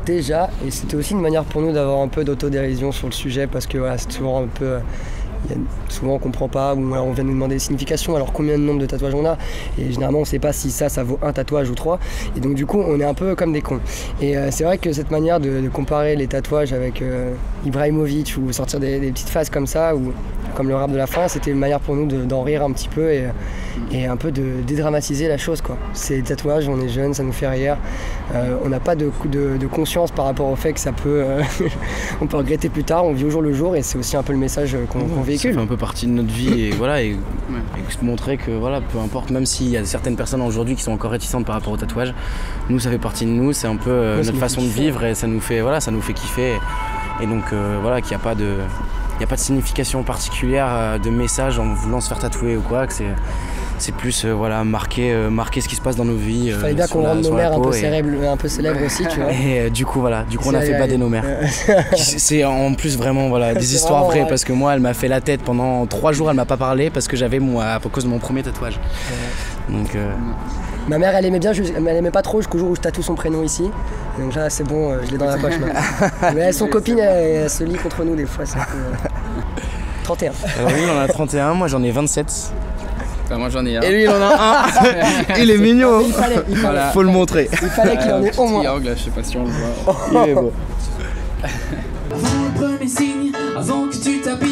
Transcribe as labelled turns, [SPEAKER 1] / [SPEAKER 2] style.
[SPEAKER 1] Déjà, et c'était aussi une manière pour nous d'avoir un peu d'autodérision sur le sujet parce que voilà, c'est toujours un peu... souvent on comprend pas ou on vient nous demander des significations, alors combien de nombre de tatouages on a, et généralement on sait pas si ça vaut un tatouage ou trois, et donc du coup on est un peu comme des cons. Et c'est vrai que cette manière de comparer les tatouages avec Ibrahimovic ou sortir des petites phases comme ça, ou comme le rap de la fin, c'était une manière pour nous d'en rire un petit peu et un peu de dédramatiser la chose, quoi. C'est des tatouages, on est jeunes, ça nous fait rire, on n'a pas de conscience par rapport au fait que ça peut on peut regretter plus tard, on vit au jour le jour, et c'est aussi un peu le message qu'on véhicule.
[SPEAKER 2] Ça fait un peu partie de notre vie et voilà, et montrer que voilà, peu importe, même s'il y a certaines personnes aujourd'hui qui sont encore réticentes par rapport au tatouage, nous ça fait partie de nous, c'est un peu notre façon de vivre, et ça nous fait kiffer, et donc voilà, qu'il n'y a pas de signification particulière de message en voulant se faire tatouer ou quoi, que c'est plus voilà, marquer ce qui se passe dans nos vies.
[SPEAKER 1] Il fallait bien qu'on rende nos mères un peu célèbres aussi, tu vois.
[SPEAKER 2] Et du coup voilà, on a fait bader nos mères. C'est en plus vraiment voilà, des histoires vraies, parce que moi elle m'a fait la tête pendant 3 jours, elle m'a pas parlé parce que j'avais à cause de mon premier tatouage. Donc
[SPEAKER 1] ma mère elle aimait bien, mais elle aimait pas trop jusqu'au jour où je tatoue son prénom ici. Donc là c'est bon, je l'ai dans la poche. Mais elles sont copines, elles se lient contre nous des fois, c'est un peu... 31.
[SPEAKER 2] Oui, on en a 31, moi j'en ai 27.
[SPEAKER 3] Moi j'en ai un.
[SPEAKER 2] Et lui il en a un. Il est mignon.
[SPEAKER 1] Il fallait.
[SPEAKER 2] Faut le montrer.
[SPEAKER 1] Il fallait qu'il en ait au moins.
[SPEAKER 3] Triangle, je sais pas si on le voit.
[SPEAKER 2] Il est beau.
[SPEAKER 4] Avant le premier signe, avant que tu t'habilles.